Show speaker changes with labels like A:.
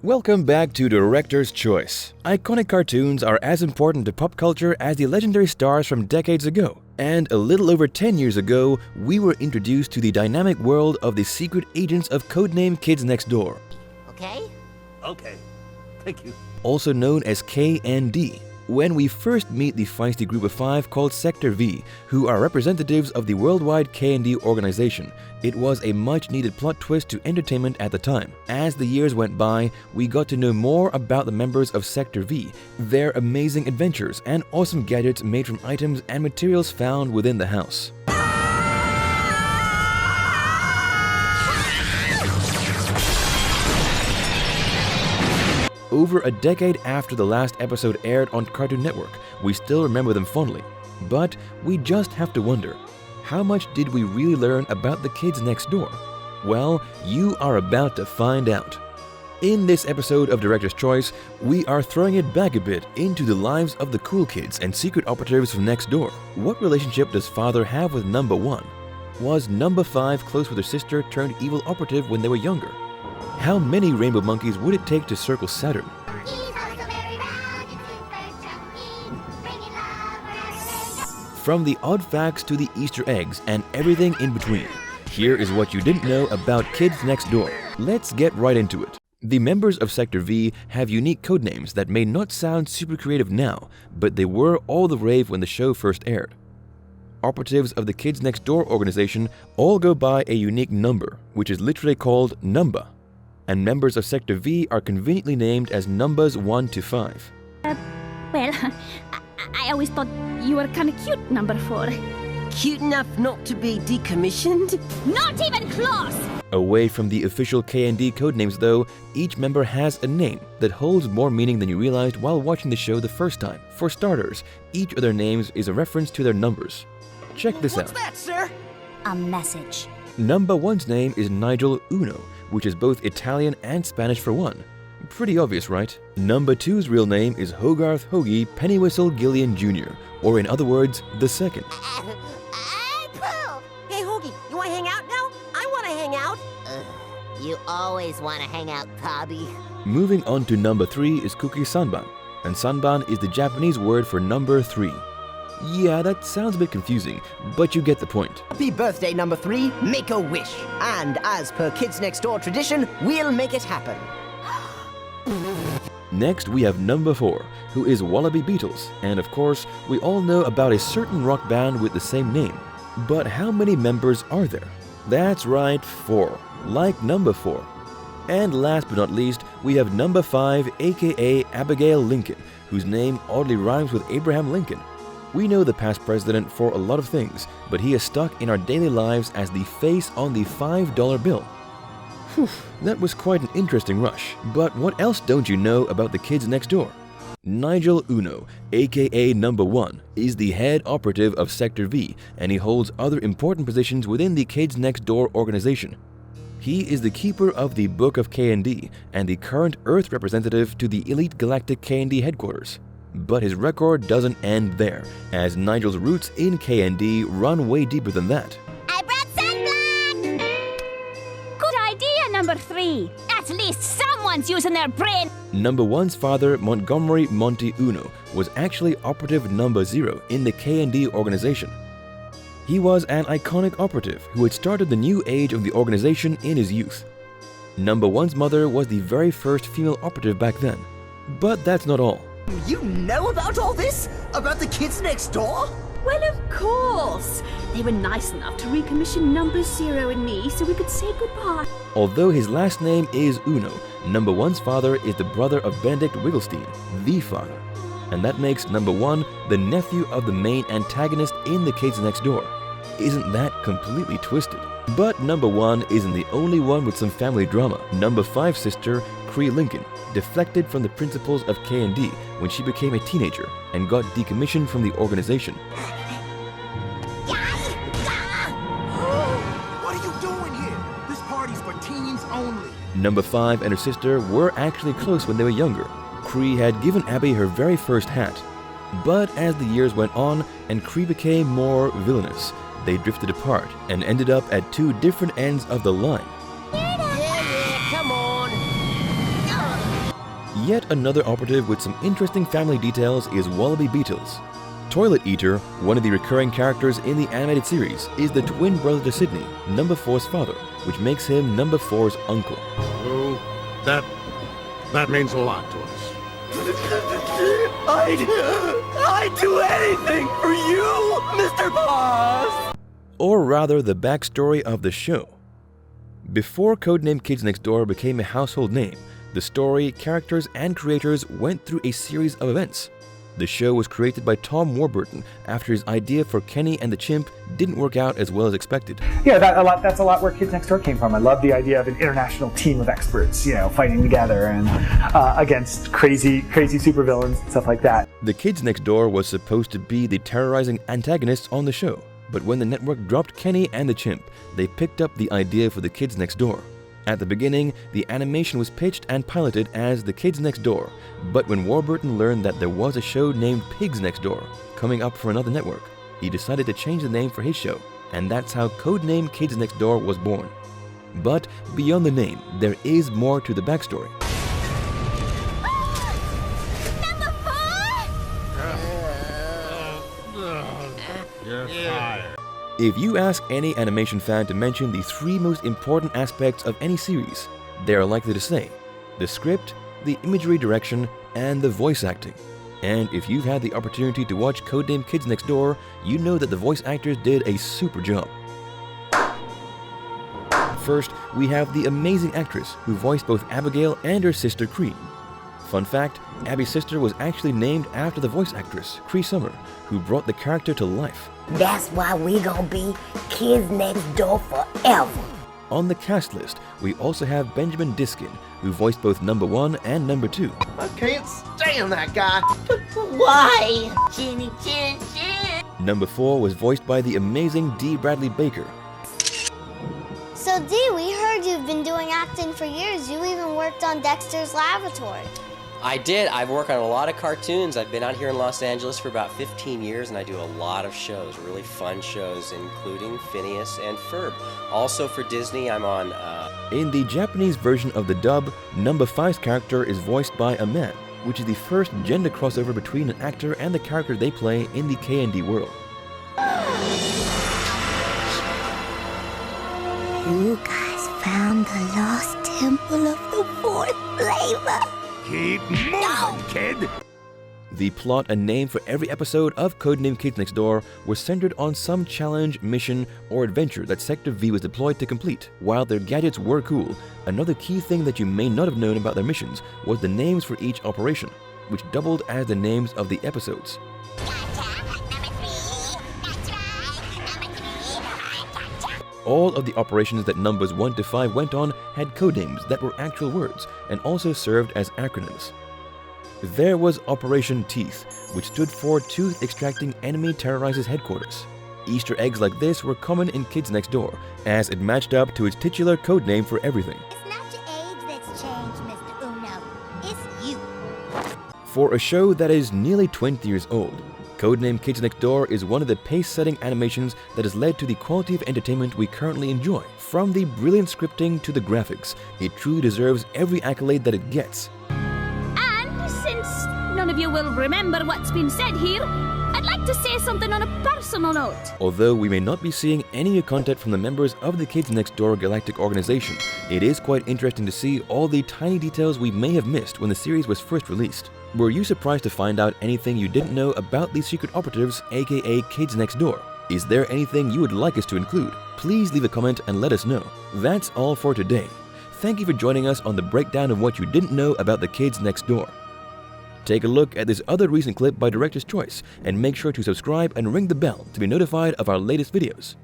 A: Welcome back to Director's Choice. Iconic cartoons are as important to pop culture as the legendary stars from decades ago. And a little over 10 years ago, we were introduced to the dynamic world of the secret agents of codename Kids Next Door.
B: Okay?
C: Okay. Thank you.
A: Also known as K&D. When we first meet the feisty group of 5 called Sector V, who are representatives of the worldwide K&D organization, it was a much-needed plot twist to entertainment at the time. As the years went by, we got to know more about the members of Sector V, their amazing adventures, and awesome gadgets made from items and materials found within the house. Over a decade after the last episode aired on Cartoon Network, we still remember them fondly. But we just have to wonder, how much did we really learn about the kids next door? Well, you are about to find out. In this episode of Director's Choice, we are throwing it back a bit into the lives of the cool kids and secret operatives from next door. What relationship does father have with Number 1? Was Number 5 close with her sister-turned-evil-operative when they were younger? How many rainbow monkeys would it take to circle Saturn? From the odd facts to the Easter eggs and everything in between, here is what you didn't know about Kids Next Door. Let's get right into it. The members of Sector V have unique codenames that may not sound super creative now, but they were all the rave when the show first aired. Operatives of the Kids Next Door organization all go by a unique number, which is literally called Numbuh. And members of Sector V are conveniently named as numbers 1 to 5.
D: Well, I always thought you were kind of cute, Number 4.
B: Cute enough not to be decommissioned?
D: Not even close!
A: Away from the official K&D codenames though, each member has a name that holds more meaning than you realized while watching the show the first time. For starters, each of their names is a reference to their numbers. Check this out.
B: What's that, sir?
D: A message.
A: Number 1's name is Nigel Uno, which is both Italian and Spanish for one. Pretty obvious, right? Number 2's real name is Hogarth Hoagie Pennywhistle Gillian Jr., or in other words, the second.
B: Hey, Hoagie, you want to hang out now? I want to hang out.
E: You always want to hang out, Bobby.
A: Moving on to number 3 is Kuki Sanban, and Sanban is the Japanese word for number 3. Yeah, that sounds a bit confusing, but you get the point.
F: Happy birthday, Number 3. Make a wish. And as per Kids Next Door tradition, we'll make it happen.
A: Next, we have Number 4, who is Wallaby Beetles, and of course, we all know about a certain rock band with the same name. But how many members are there? That's right, 4, like Number 4. And last but not least, we have Number 5, aka Abigail Lincoln, whose name oddly rhymes with Abraham Lincoln. We know the past president for a lot of things, but he is stuck in our daily lives as the face on the $5 bill. Whew, that was quite an interesting rush. But what else don't you know about the kids next door? Nigel Uno, aka Number 1, is the head operative of Sector V, and he holds other important positions within the Kids Next Door organization. He is the keeper of the Book of K&D and the current Earth representative to the elite galactic K&D headquarters. But his record doesn't end there, as Nigel's roots in K&D run way deeper than that.
D: I brought sunblock! Good idea, Number 3. At least someone's using their brain.
A: Number 1's father, Montgomery Monty Uno, was actually operative Number 0 in the K&D organization. He was an iconic operative who had started the new age of the organization in his youth. Number 1's mother was the very first female operative back then. But that's not all.
F: You know about all this? About the Kids Next Door?
G: Well, of course. They were nice enough to recommission Number 0 and me so we could say goodbye.
A: Although his last name is Uno, Number 1's father is the brother of Benedict Wigglestein, the father. And that makes Number 1 the nephew of the main antagonist in the Kids Next Door. Isn't that completely twisted? But Number 1 isn't the only one with some family drama. Number 5's sister, Cree Lincoln, deflected from the principles of K&D when she became a teenager and got decommissioned from the organization.
C: What are you doing here? This party's for teens only.
A: Number 5 and her sister were actually close when they were younger. Cree had given Abby her very first hat. But as the years went on and Cree became more villainous, they drifted apart and ended up at 2 different ends of the line.
B: Yeah, come on.
A: Yet another operative with some interesting family details is Wallaby Beetles. Toilet Eater, one of the recurring characters in the animated series, is the twin brother to Sydney, Number 4's father, which makes him Number 4's uncle.
H: Well, that means a lot to us.
F: I'd do anything for you, Mr. Boss!
A: Or rather, the backstory of the show. Before Codename Kids Next Door became a household name, the story, characters, and creators went through a series of events. The show was created by Tom Warburton after his idea for Kenny and the Chimp didn't work out as well as expected.
I: Yeah, that's a lot where Kids Next Door came from. I love the idea of an international team of experts, fighting together and against crazy supervillains and stuff like that.
A: The Kids Next Door was supposed to be the terrorizing antagonists on the show, but when the network dropped Kenny and the Chimp, they picked up the idea for the Kids Next Door. At the beginning, the animation was pitched and piloted as The Kids Next Door, but when Warburton learned that there was a show named Pigs Next Door coming up for another network, he decided to change the name for his show, and that's how Codename Kids Next Door was born. But beyond the name, there is more to the backstory.
H: You're fired.
A: If you ask any animation fan to mention the three most important aspects of any series, they are likely to say the script, the imagery direction, and the voice acting. And if you've had the opportunity to watch Codename Kids Next Door, you know that the voice actors did a super job. First, we have the amazing actress who voiced both Abigail and her sister Cree. Fun fact, Abby's sister was actually named after the voice actress, Cree Summer, who brought the character to life.
E: That's why we gonna be Kids Next Door forever.
A: On the cast list, we also have Benjamin Diskin, who voiced both Number 1 and Number 2.
F: I can't stand that guy.
E: Why? Chinny chin chin.
A: Number 4 was voiced by the amazing D. Bradley Baker.
J: So Dee, we heard you've been doing acting for years. You even worked on Dexter's Laboratory.
K: I did. I've worked on a lot of cartoons. I've been out here in Los Angeles for about 15 years, and I do a lot of shows, really fun shows, including Phineas and Ferb. Also for Disney, I'm on...
A: In the Japanese version of the dub, Number 5's character is voiced by a man, which is the first gender crossover between an actor and the character they play in the K&D world.
J: You guys found the lost temple of the fourth flavor.
H: Keep moving, kid!
A: The plot and name for every episode of Codename Kids Next Door was centered on some challenge, mission, or adventure that Sector V was deployed to complete. While their gadgets were cool, another key thing that you may not have known about their missions was the names for each operation, which doubled as the names of the episodes. All of the operations that numbers 1 to 5 went on had codenames that were actual words and also served as acronyms. There was Operation Teeth, which stood for Tooth Extracting Enemy Terrorizes Headquarters. Easter eggs like this were common in Kids Next Door, as it matched up to its titular codename for everything.
J: It's not your age that's changed, Mr. Uno. It's you.
A: For a show that is nearly 20 years old, Codename Kids Next Door is one of the pace-setting animations that has led to the quality of entertainment we currently enjoy. From the brilliant scripting to the graphics, it truly deserves every accolade that it gets.
D: And since none of you will remember what's been said here, I'd like to say something on a personal note.
A: Although we may not be seeing any new content from the members of the Kids Next Door Galactic Organization, it is quite interesting to see all the tiny details we may have missed when the series was first released. Were you surprised to find out anything you didn't know about these secret operatives, aka Kids Next Door? Is there anything you would like us to include? Please leave a comment and let us know. That's all for today. Thank you for joining us on the breakdown of what you didn't know about the Kids Next Door. Take a look at this other recent clip by Director's Choice and make sure to subscribe and ring the bell to be notified of our latest videos.